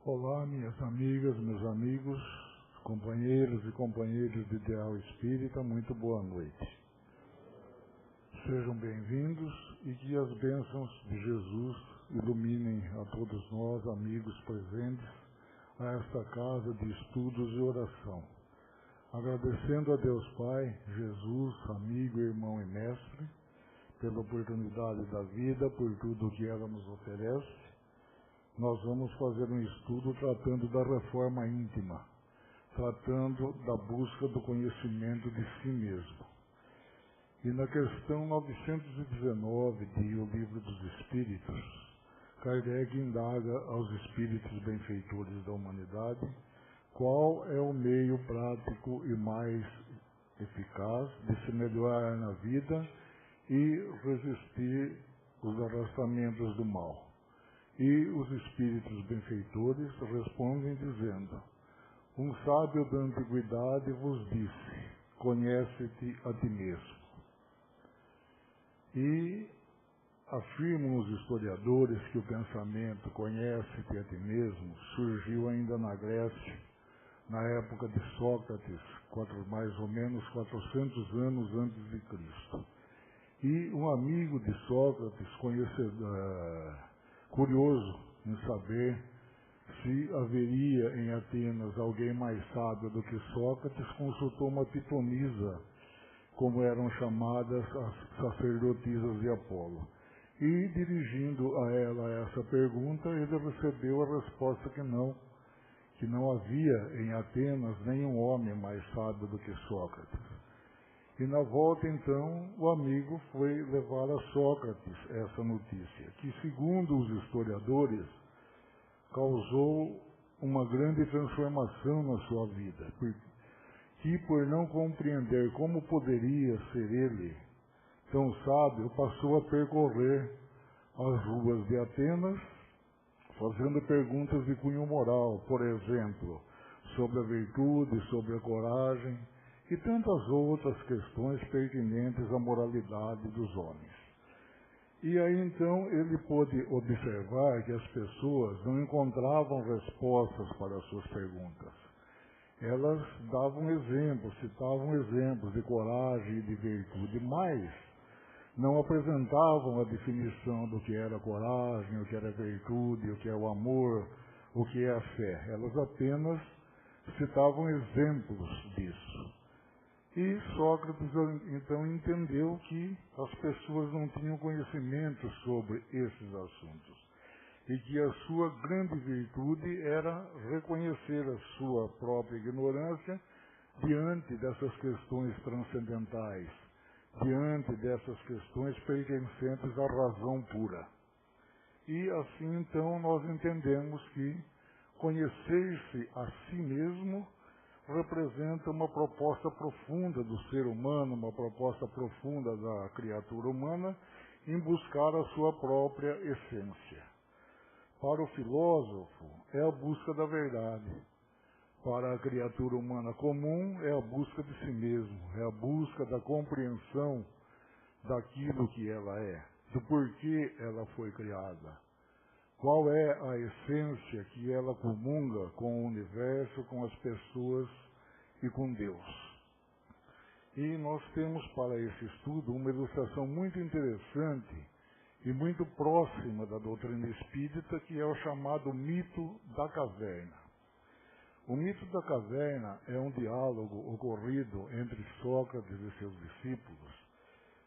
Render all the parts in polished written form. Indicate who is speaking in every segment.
Speaker 1: Olá, minhas amigas, meus amigos, companheiros e companheiras do Ideal Espírita, muito boa noite. Sejam bem-vindos e que as bênçãos de Jesus iluminem a todos nós, amigos presentes, a esta casa de estudos e oração. Agradecendo a Deus Pai, Jesus, amigo, irmão e mestre, pela oportunidade da vida, por tudo que ela nos oferece, nós vamos fazer um estudo tratando da reforma íntima, tratando da busca do conhecimento de si mesmo. E na questão 919 de O Livro dos Espíritos, Kardec indaga aos espíritos benfeitores da humanidade qual é o meio prático e mais eficaz de se melhorar na vida e resistir os arrastamentos do mal. E os espíritos benfeitores respondem dizendo: um sábio da antiguidade vos disse, conhece-te a ti mesmo. E afirmam os historiadores que o pensamento conhece-te a ti mesmo surgiu ainda na Grécia, na época de Sócrates, mais ou menos 400 anos antes de Cristo. E um amigo de Sócrates, curioso em saber se haveria em Atenas alguém mais sábio do que Sócrates, consultou uma pitonisa, como eram chamadas as sacerdotisas de Apolo. E, dirigindo a ela essa pergunta, ele recebeu a resposta que não havia em Atenas nenhum homem mais sábio do que Sócrates. E na volta, então, o amigo foi levar a Sócrates essa notícia, que, segundo os historiadores, causou uma grande transformação na sua vida, que, por não compreender como poderia ser ele tão sábio, passou a percorrer as ruas de Atenas, fazendo perguntas de cunho moral, por exemplo, sobre a virtude, sobre a coragem, e tantas outras questões pertinentes à moralidade dos homens. E aí então ele pôde observar que as pessoas não encontravam respostas para as suas perguntas. Elas davam exemplos, citavam exemplos de coragem e de virtude, mas não apresentavam a definição do que era coragem, o que era virtude, o que é o amor, o que é a fé. Elas apenas citavam exemplos disso. E Sócrates, então, entendeu que as pessoas não tinham conhecimento sobre esses assuntos e que a sua grande virtude era reconhecer a sua própria ignorância diante dessas questões transcendentais, diante dessas questões pertencentes à razão pura. E assim, então, nós entendemos que conhecer-se a si mesmo representa uma proposta profunda do ser humano, uma proposta profunda da criatura humana em buscar a sua própria essência. Para o filósofo, é a busca da verdade. Para a criatura humana comum, é a busca de si mesmo, é a busca da compreensão daquilo que ela é, do porquê ela foi criada. Qual é a essência que ela comunga com o universo, com as pessoas e com Deus? E nós temos para esse estudo uma ilustração muito interessante e muito próxima da doutrina espírita, que é o chamado mito da caverna. O mito da caverna é um diálogo ocorrido entre Sócrates e seus discípulos,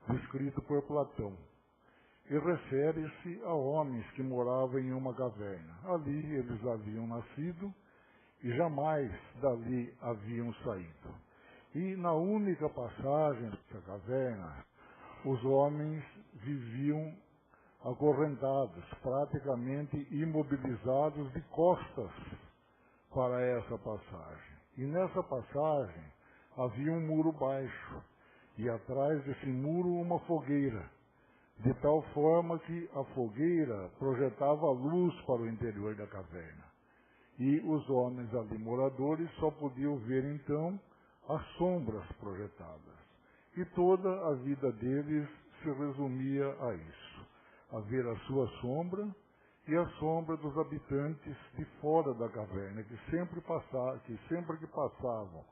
Speaker 1: descrito por Platão. E refere-se a homens que moravam em uma caverna. Ali eles haviam nascido e jamais dali haviam saído. E na única passagem da caverna, os homens viviam acorrentados, praticamente imobilizados de costas para essa passagem. E nessa passagem havia um muro baixo e atrás desse muro uma fogueira, de tal forma que a fogueira projetava luz para o interior da caverna. E os homens ali moradores só podiam ver então as sombras projetadas. E toda a vida deles se resumia a isso, a ver a sua sombra e a sombra dos habitantes de fora da caverna, que sempre que passavam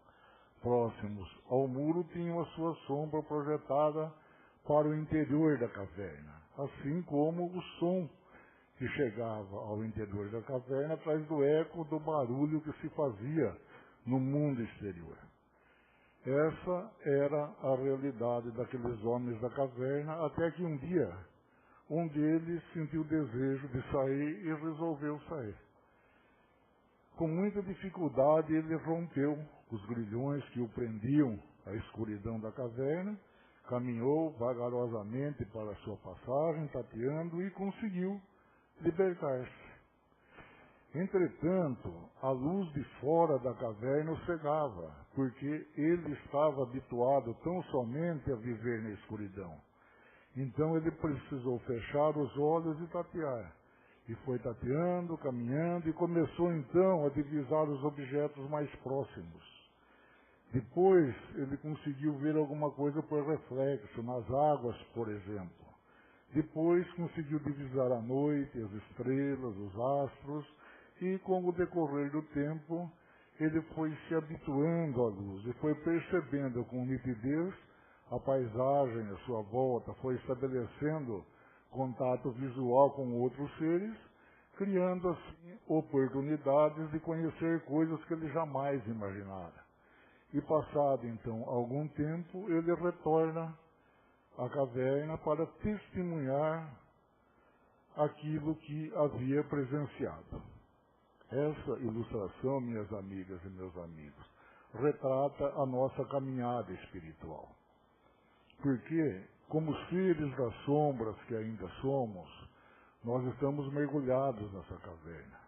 Speaker 1: próximos ao muro, tinham a sua sombra projetada para o interior da caverna, assim como o som que chegava ao interior da caverna atrás do eco do barulho que se fazia no mundo exterior. Essa era a realidade daqueles homens da caverna, até que um dia um deles sentiu o desejo de sair e resolveu sair. Com muita dificuldade, ele rompeu os grilhões que o prendiam à escuridão da caverna, caminhou vagarosamente para a sua passagem, tateando, e conseguiu libertar-se. Entretanto, a luz de fora da caverna o cegava, porque ele estava habituado tão somente a viver na escuridão. Então ele precisou fechar os olhos e tatear. E foi tateando, caminhando, e começou então a divisar os objetos mais próximos. Depois ele conseguiu ver alguma coisa por reflexo, nas águas, por exemplo. Depois conseguiu divisar a noite, as estrelas, os astros, e com o decorrer do tempo, ele foi se habituando à luz e foi percebendo com nitidez a paisagem à sua volta, foi estabelecendo contato visual com outros seres, criando assim oportunidades de conhecer coisas que ele jamais imaginara. E passado então algum tempo, ele retorna à caverna para testemunhar aquilo que havia presenciado. Essa ilustração, minhas amigas e meus amigos, retrata a nossa caminhada espiritual. Porque, como seres das sombras que ainda somos, nós estamos mergulhados nessa caverna.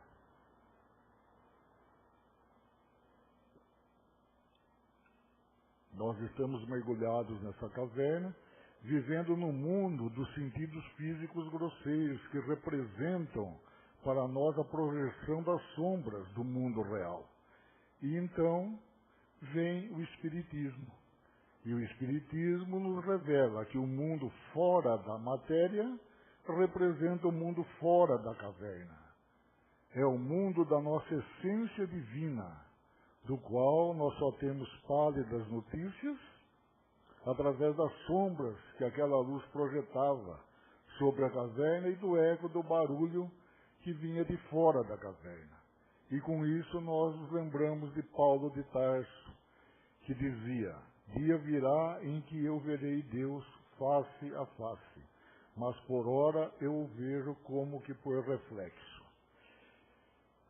Speaker 1: Nós estamos mergulhados nessa caverna, vivendo no mundo dos sentidos físicos grosseiros que representam para nós a projeção das sombras do mundo real. E então vem o Espiritismo. E o Espiritismo nos revela que o mundo fora da matéria representa o mundo fora da caverna. É o mundo da nossa essência divina, do qual nós só temos pálidas notícias através das sombras que aquela luz projetava sobre a caverna e do eco do barulho que vinha de fora da caverna. E com isso nós nos lembramos de Paulo de Tarso, que dizia: dia virá em que eu verei Deus face a face, mas por ora eu o vejo como que por reflexo.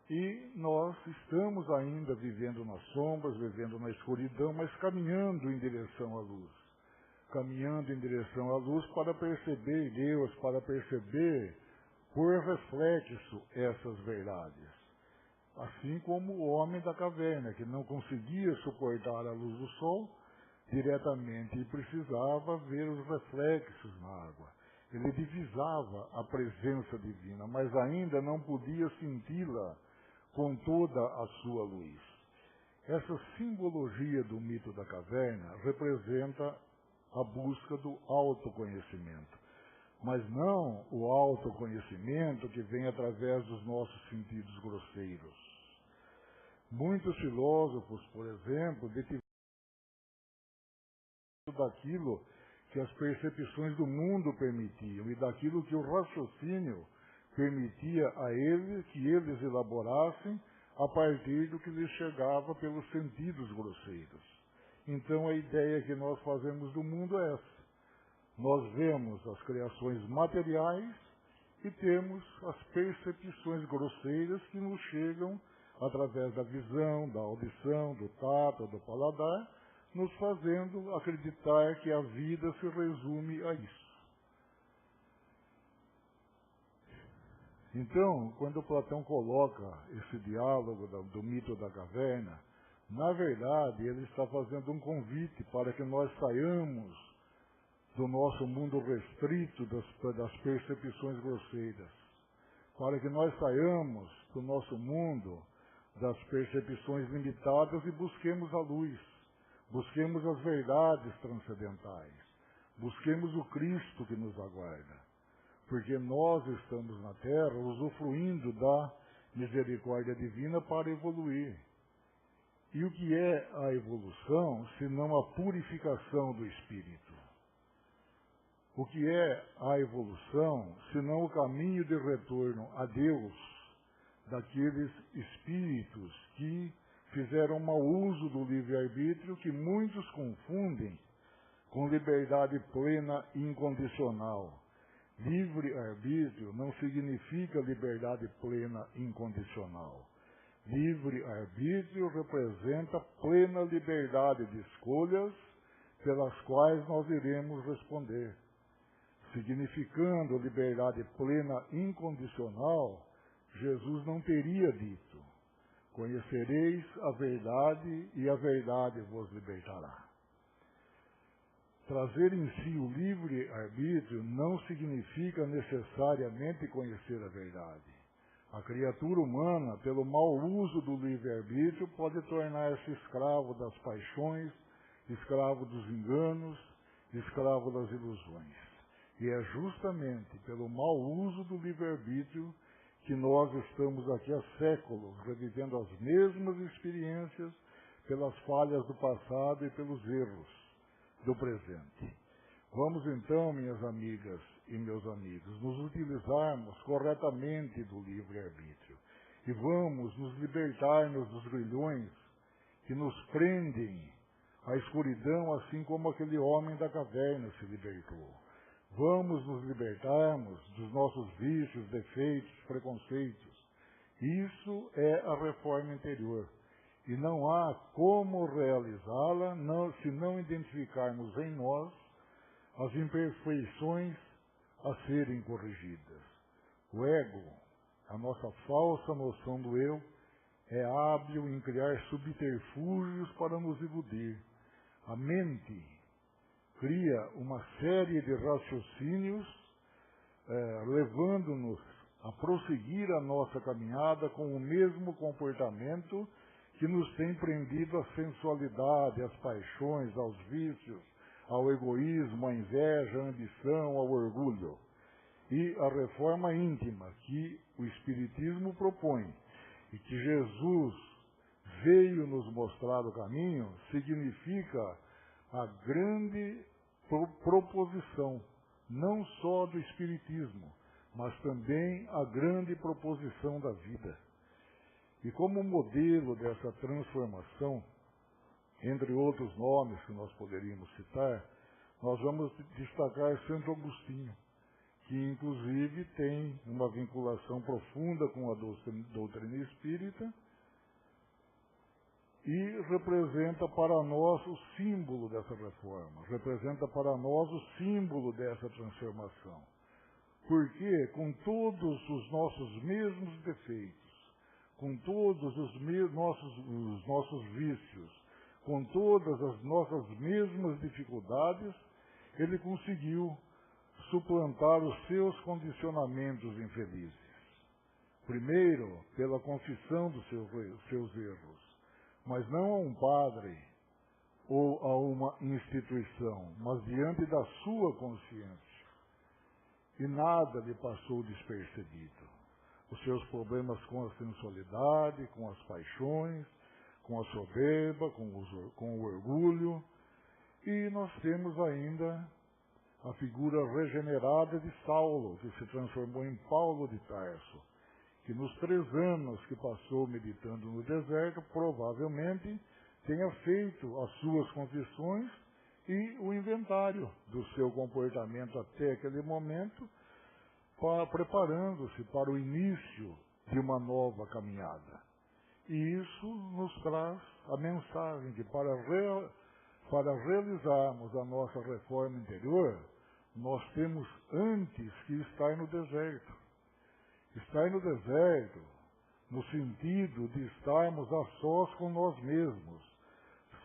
Speaker 1: E nós estamos ainda vivendo nas sombras, vivendo na escuridão, mas caminhando em direção à luz. Caminhando em direção à luz para perceber Deus, para perceber por reflexo essas verdades. Assim como o homem da caverna, que não conseguia suportar a luz do sol diretamente e precisava ver os reflexos na água. Ele divisava a presença divina, mas ainda não podia senti-la com toda a sua luz. Essa simbologia do mito da caverna representa a busca do autoconhecimento. Mas não o autoconhecimento que vem através dos nossos sentidos grosseiros. Muitos filósofos, por exemplo, detiveram daquilo que as percepções do mundo permitiam e daquilo que o raciocínio permitia a eles, que eles elaborassem a partir do que lhes chegava pelos sentidos grosseiros. Então a ideia que nós fazemos do mundo é essa. Nós vemos as criações materiais e temos as percepções grosseiras que nos chegam através da visão, da audição, do tato, do paladar, nos fazendo acreditar que a vida se resume a isso. Então, quando Platão coloca esse diálogo do mito da caverna, na verdade ele está fazendo um convite para que nós saiamos do nosso mundo restrito das percepções grosseiras, para que nós saiamos do nosso mundo das percepções limitadas e busquemos a luz, busquemos as verdades transcendentais, busquemos o Cristo que nos aguarda. porque nós estamos na Terra usufruindo da misericórdia divina para evoluir. E o que é a evolução, senão a purificação do espírito? O que é a evolução, senão o caminho de retorno a Deus daqueles espíritos que fizeram mau uso do livre-arbítrio, que muitos confundem com liberdade plena e incondicional. Livre-arbítrio não significa liberdade plena e incondicional. Livre-arbítrio representa plena liberdade de escolhas pelas quais nós iremos responder. Significando liberdade plena e incondicional, Jesus não teria dito: conhecereis a verdade e a verdade vos libertará. Trazer em si o livre-arbítrio não significa necessariamente conhecer a verdade. A criatura humana, pelo mau uso do livre-arbítrio, pode tornar-se escravo das paixões, escravo dos enganos, escravo das ilusões. E é justamente pelo mau uso do livre-arbítrio que nós estamos aqui há séculos, revivendo as mesmas experiências, pelas falhas do passado e pelos erros do presente. Vamos então, minhas amigas e meus amigos, nos utilizarmos corretamente do livre-arbítrio e vamos nos libertar-nos dos grilhões que nos prendem à escuridão, assim como aquele homem da caverna se libertou. Vamos nos libertarmos dos nossos vícios, defeitos, preconceitos. Isso é a reforma interior. E não há como realizá-la se não identificarmos em nós as imperfeições a serem corrigidas. O ego, a nossa falsa noção do eu, é hábil em criar subterfúgios para nos iludir. A mente cria uma série de raciocínios, levando-nos a prosseguir a nossa caminhada com o mesmo comportamento que nos tem prendido à sensualidade, às paixões, aos vícios, ao egoísmo, à inveja, à ambição, ao orgulho. E a reforma íntima que o Espiritismo propõe e que Jesus veio nos mostrar o caminho, significa a grande proposição, não só do Espiritismo, mas também a grande proposição da vida. E como modelo dessa transformação, entre outros nomes que nós poderíamos citar, nós vamos destacar Santo Agostinho, que inclusive tem uma vinculação profunda com a doutrina espírita e representa para nós o símbolo dessa reforma, representa para nós o símbolo dessa transformação. Porque com todos os nossos mesmos defeitos, com todos os nossos vícios, com todas as nossas mesmas dificuldades, ele conseguiu suplantar os seus condicionamentos infelizes. Primeiro, pela confissão dos seus erros, mas não a um padre ou a uma instituição, mas diante da sua consciência. E nada lhe passou despercebido. Os seus problemas com a sensualidade, com as paixões, com a soberba, com o orgulho. E nós temos ainda a figura regenerada de Saulo, que se transformou em Paulo de Tarso, que nos 3 anos que passou meditando no deserto, provavelmente tenha feito as suas confissões e o inventário do seu comportamento até aquele momento, preparando-se para o início de uma nova caminhada. E isso nos traz a mensagem que para realizarmos a nossa reforma interior, nós temos antes que estar no deserto. Estar no deserto, no sentido de estarmos a sós com nós mesmos,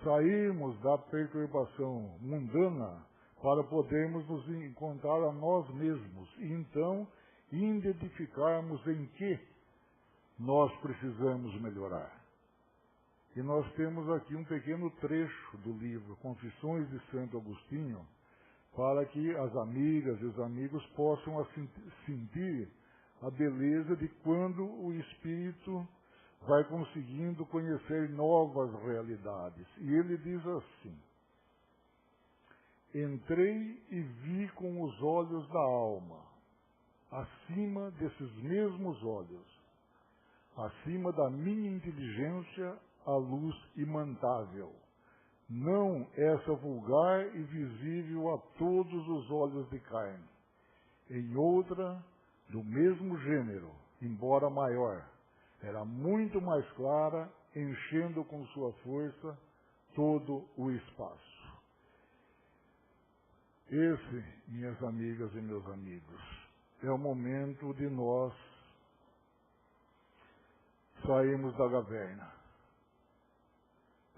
Speaker 1: sairmos da perturbação mundana para podermos nos encontrar a nós mesmos e então identificarmos em que nós precisamos melhorar. E nós temos aqui um pequeno trecho do livro Confissões de Santo Agostinho para que as amigas e os amigos possam sentir a beleza de quando o espírito vai conseguindo conhecer novas realidades. E ele diz assim: entrei e vi com os olhos da alma, acima desses mesmos olhos, acima da minha inteligência, a luz imantável, não essa vulgar e visível a todos os olhos de carne, em outra, do mesmo gênero, embora maior, era muito mais clara, enchendo com sua força todo o espaço. Esse, minhas amigas e meus amigos, é o momento de nós sairmos da caverna.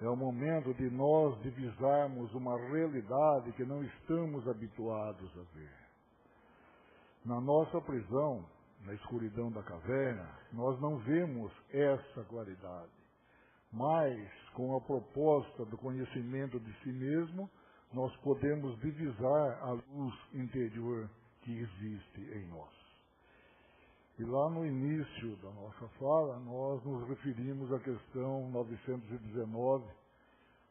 Speaker 1: É o momento de nós divisarmos uma realidade que não estamos habituados a ver. Na nossa prisão, na escuridão da caverna, nós não vemos essa claridade. Mas, com a proposta do conhecimento de si mesmo, nós podemos divisar a luz interior que existe em nós. E lá no início da nossa fala, nós nos referimos à questão 919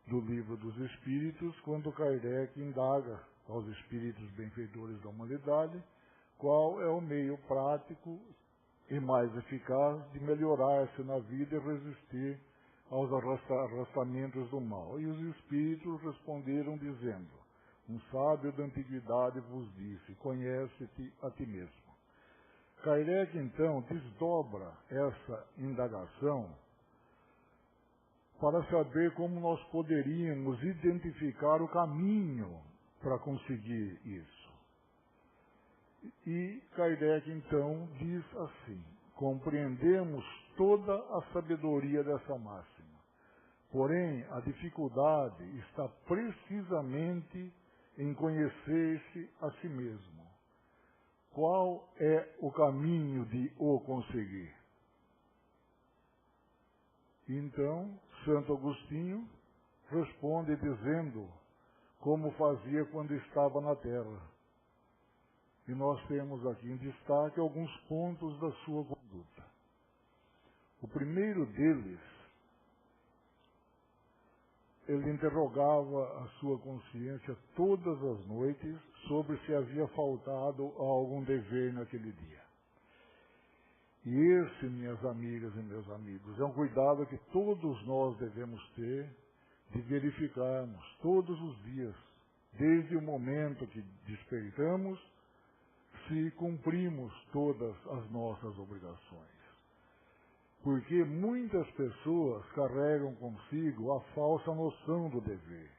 Speaker 1: do Livro dos Espíritos, quando Kardec indaga aos espíritos benfeitores da humanidade qual é o meio prático e mais eficaz de melhorar-se na vida e resistir aos arrastamentos do mal. E os espíritos responderam dizendo: um sábio da antiguidade vos disse, conhece-te a ti mesmo. Kardec, então, desdobra essa indagação para saber como nós poderíamos identificar o caminho para conseguir isso. E Kardec, então, diz assim: compreendemos toda a sabedoria dessa máxima, porém a dificuldade está precisamente em conhecer-se a si mesmo. Qual é o caminho de o conseguir? Então, Santo Agostinho responde dizendo como fazia quando estava na Terra. E nós temos aqui em destaque alguns pontos da sua conduta. O primeiro deles, ele interrogava a sua consciência todas as noites sobre se havia faltado a algum dever naquele dia. E esse, minhas amigas e meus amigos, é um cuidado que todos nós devemos ter de verificarmos todos os dias, desde o momento que despertamos, se cumprimos todas as nossas obrigações. Porque muitas pessoas carregam consigo a falsa noção do dever,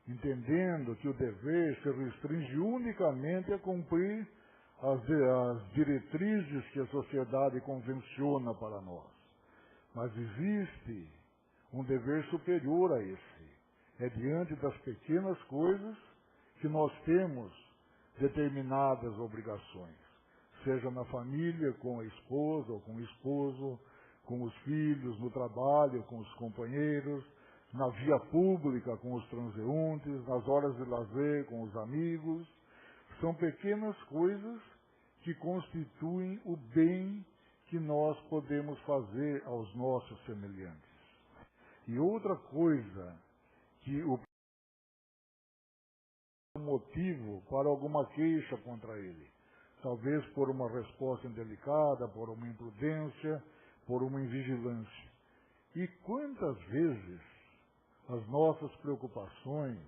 Speaker 1: entendendo que o dever se restringe unicamente a cumprir as diretrizes que a sociedade convenciona para nós. Mas existe um dever superior a esse. É diante das pequenas coisas que nós temos determinadas obrigações, seja na família, com a esposa ou com o esposo, com os filhos, no trabalho, com os companheiros, na via pública, com os transeuntes, nas horas de lazer, com os amigos. São pequenas coisas que constituem o bem que nós podemos fazer aos nossos semelhantes. E outra coisa que o motivo para alguma queixa contra ele, talvez por uma resposta indelicada, por uma imprudência, por uma invigilância. E quantas vezes as nossas preocupações,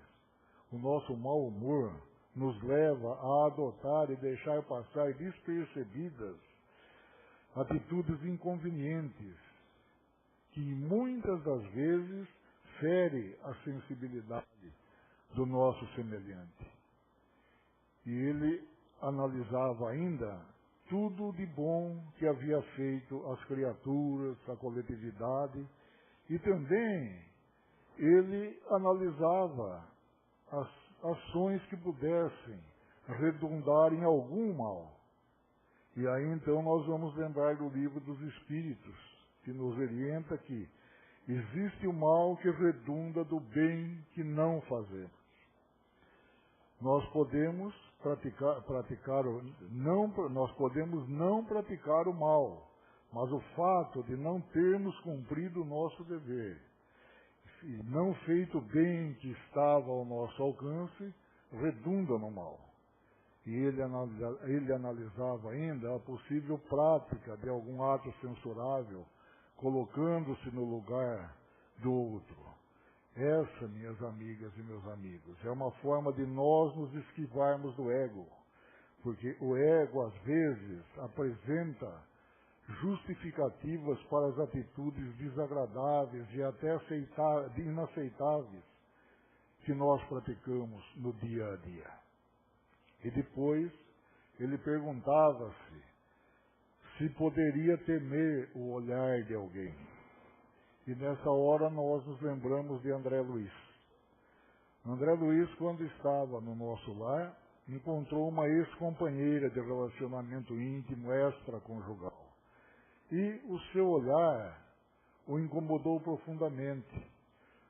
Speaker 1: o nosso mau humor, nos leva a adotar e deixar passar despercebidas atitudes inconvenientes, que muitas das vezes fere a sensibilidade do nosso semelhante. E ele analisava ainda tudo de bom que havia feito às criaturas, à coletividade, e também ele analisava as ações que pudessem redundar em algum mal. E aí então nós vamos lembrar do Livro dos Espíritos, que nos orienta que existe o mal que redunda do bem que não fazemos. nós podemos nós podemos não praticar o mal, mas o fato de não termos cumprido o nosso dever e não feito o bem que estava ao nosso alcance, redunda no mal. E ele analisava ainda a possível prática de algum ato censurável, colocando-se no lugar do outro. Essa, minhas amigas e meus amigos, é uma forma de nós nos esquivarmos do ego, porque o ego, às vezes, apresenta justificativas para as atitudes desagradáveis e até inaceitáveis que nós praticamos no dia a dia. E depois ele perguntava-se se poderia temer o olhar de alguém. E nessa hora nós nos lembramos de André Luiz. André Luiz, quando estava no nosso lar, encontrou uma ex-companheira de relacionamento íntimo extraconjugal. E o seu olhar o incomodou profundamente,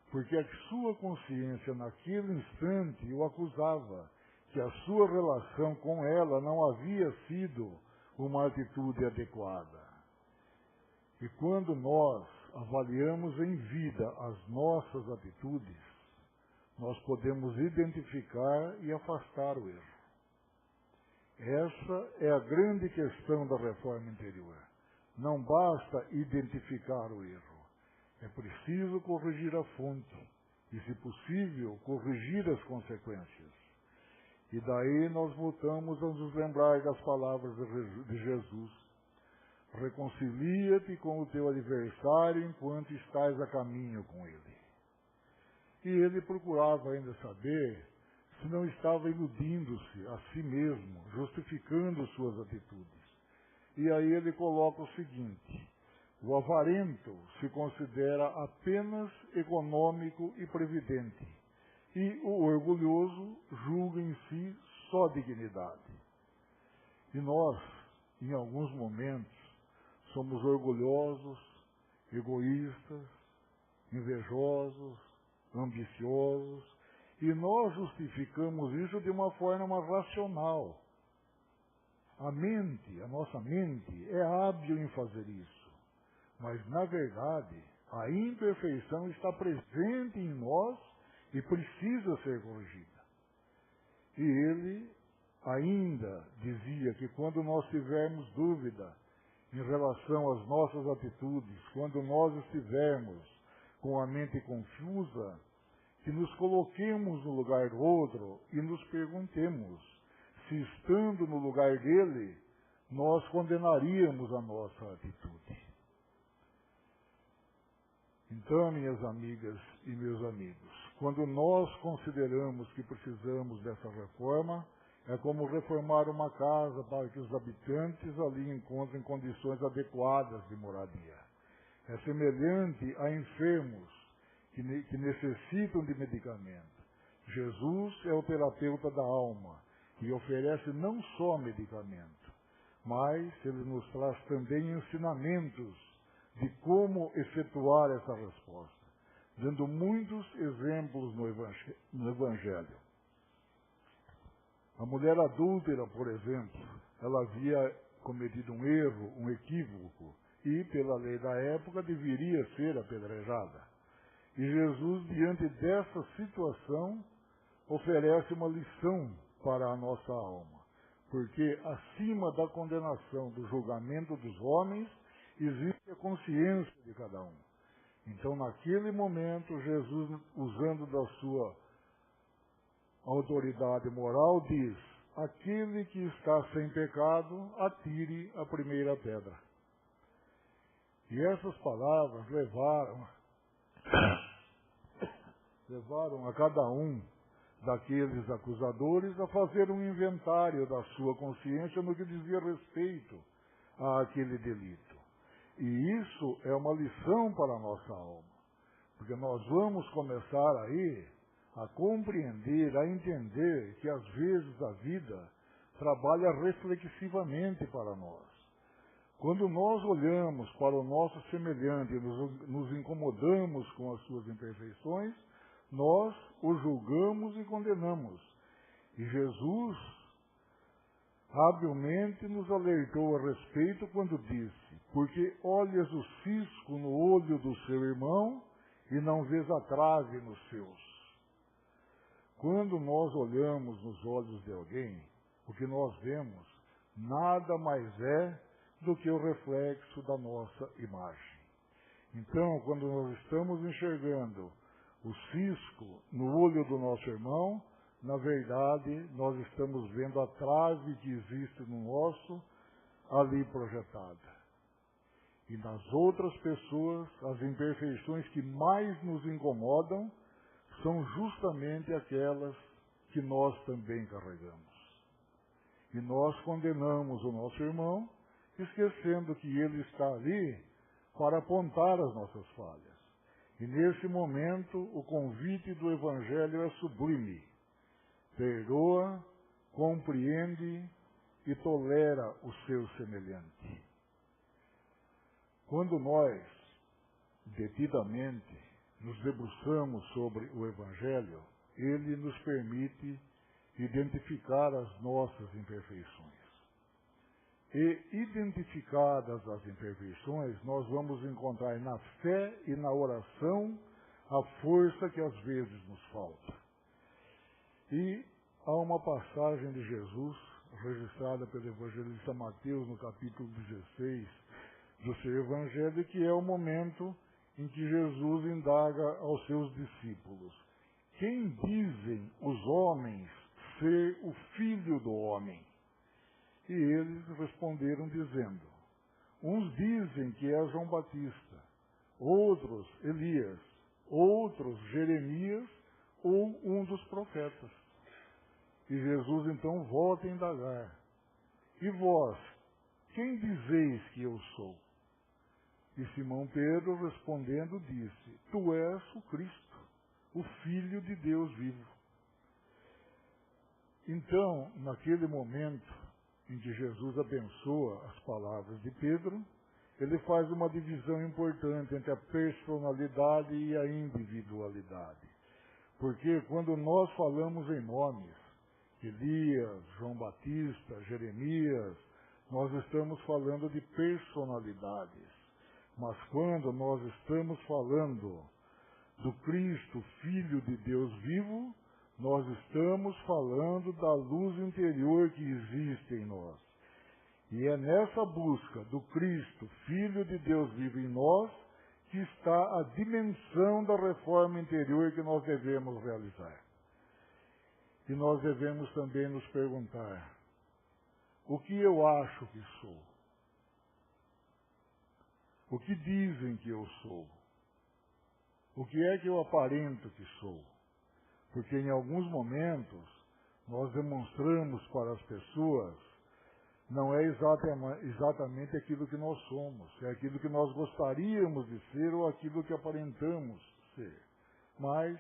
Speaker 1: porque a sua consciência naquele instante o acusava que a sua relação com ela não havia sido uma atitude adequada. E quando nós avaliamos em vida as nossas atitudes, nós podemos identificar e afastar o erro. Essa é a grande questão da reforma interior. Não basta identificar o erro. É preciso corrigir a fonte e, se possível, corrigir as consequências. E daí nós voltamos a nos lembrar das palavras de Jesus. Reconcilia-te com o teu adversário enquanto estás a caminho com ele. E ele procurava ainda saber se não estava iludindo-se a si mesmo, justificando suas atitudes. E aí ele coloca o seguinte: o avarento se considera apenas econômico e previdente, e o orgulhoso julga em si só dignidade. E nós, em alguns momentos, somos orgulhosos, egoístas, invejosos, ambiciosos, e nós justificamos isso de uma forma racional. A nossa mente é hábil em fazer isso, mas, na verdade, a imperfeição está presente em nós e precisa ser corrigida. E ele ainda dizia que quando nós tivermos dúvida em relação às nossas atitudes, quando nós estivermos com a mente confusa, que nos coloquemos no lugar do outro e nos perguntemos se, estando no lugar dele, nós condenaríamos a nossa atitude. Então, minhas amigas e meus amigos, quando nós consideramos que precisamos dessa reforma, é como reformar uma casa para que os habitantes ali encontrem condições adequadas de moradia. É semelhante a enfermos que necessitam de medicamento. Jesus é o terapeuta da alma e oferece não só medicamento, mas ele nos traz também ensinamentos de como efetuar essa resposta, dando muitos exemplos no Evangelho. A mulher adúltera, por exemplo, ela havia cometido um erro, um equívoco, e, pela lei da época, deveria ser apedrejada. E Jesus, diante dessa situação, oferece uma lição para a nossa alma, porque acima da condenação, do julgamento dos homens, existe a consciência de cada um. Então, naquele momento, Jesus, usando da sua autoridade moral, diz: aquele que está sem pecado, atire a primeira pedra. E essas palavras levaram a cada um daqueles acusadores a fazer um inventário da sua consciência no que dizia respeito àquele delito. E isso é uma lição para a nossa alma, porque nós vamos começar aí a compreender, a entender que às vezes a vida trabalha reflexivamente para nós. Quando nós olhamos para o nosso semelhante e nos incomodamos com as suas imperfeições, nós o julgamos e condenamos. E Jesus habilmente nos alertou a respeito quando disse: porque olhas o cisco no olho do seu irmão e não vês a trave nos seus. Quando nós olhamos nos olhos de alguém, o que nós vemos nada mais é do que o reflexo da nossa imagem. Então, quando nós estamos enxergando o cisco no olho do nosso irmão, na verdade, nós estamos vendo a trave que existe no nosso ali projetada. E nas outras pessoas, as imperfeições que mais nos incomodam são justamente aquelas que nós também carregamos. E nós condenamos o nosso irmão, esquecendo que ele está ali para apontar as nossas falhas. E nesse momento, o convite do Evangelho é sublime. Perdoa, compreende e tolera o seu semelhante. Quando nós, detidamente, nos debruçamos sobre o Evangelho, ele nos permite identificar as nossas imperfeições. E, identificadas as imperfeições, nós vamos encontrar na fé e na oração a força que às vezes nos falta. E há uma passagem de Jesus, registrada pelo evangelista Mateus, no capítulo 16 do seu Evangelho, que é o momento em que Jesus indaga aos seus discípulos: quem dizem os homens ser o Filho do Homem? E eles responderam dizendo: uns dizem que é João Batista, outros Elias, outros Jeremias ou um dos profetas. E Jesus então volta a indagar: e vós, quem dizeis que eu sou? E Simão Pedro, respondendo, disse: tu és o Cristo, o Filho de Deus vivo. Então, naquele momento em que Jesus abençoa as palavras de Pedro, ele faz uma divisão importante entre a personalidade e a individualidade. Porque quando nós falamos em nomes, Elias, João Batista, Jeremias, nós estamos falando de personalidades. Mas quando nós estamos falando do Cristo, Filho de Deus vivo, nós estamos falando da luz interior que existe em nós. E é nessa busca do Cristo, Filho de Deus vivo em nós, que está a dimensão da reforma interior que nós devemos realizar. E nós devemos também nos perguntar: o que eu acho que sou? O que dizem que eu sou? O que é que eu aparento que sou? Porque em alguns momentos nós demonstramos para as pessoas não é exatamente aquilo que nós somos, é aquilo que nós gostaríamos de ser ou aquilo que aparentamos ser. Mas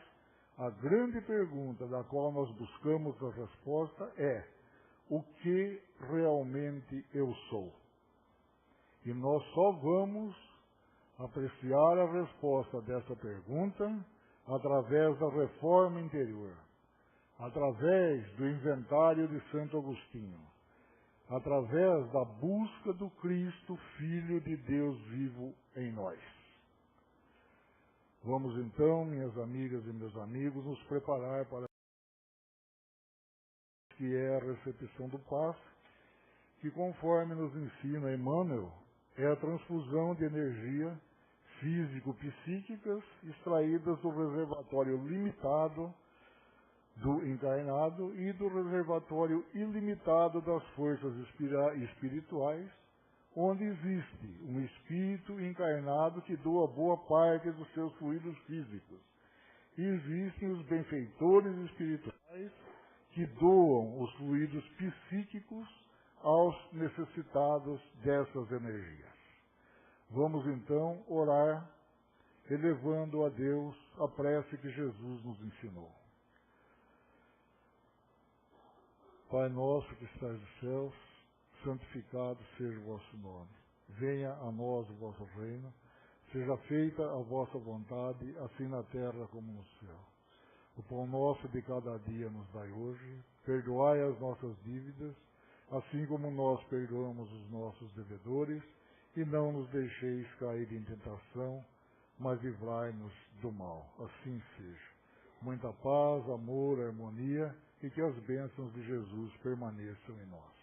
Speaker 1: a grande pergunta da qual nós buscamos a resposta é: o que realmente eu sou? E nós só vamos apreciar a resposta dessa pergunta através da reforma interior, através do inventário de Santo Agostinho, através da busca do Cristo, Filho de Deus vivo em nós. Vamos então, minhas amigas e meus amigos, nos preparar para que é a recepção do passe, que conforme nos ensina Emmanuel, é a transfusão de energia físico-psíquicas extraídas do reservatório limitado do encarnado e do reservatório ilimitado das forças espirituais, onde existe um espírito encarnado que doa boa parte dos seus fluidos físicos. E existem os benfeitores espirituais que doam os fluidos psíquicos aos necessitados dessas energias. Vamos então orar, elevando a Deus a prece que Jesus nos ensinou. Pai nosso que estás nos céus, santificado seja o vosso nome. Venha a nós o vosso reino, seja feita a vossa vontade, assim na terra como no céu. O pão nosso de cada dia nos dai hoje, Perdoai as nossas dívidas, assim como nós perdoamos os nossos devedores, e não nos deixeis cair em tentação, mas livrai-nos do mal. Assim seja. Muita paz, amor, harmonia, e que as bênçãos de Jesus permaneçam em nós.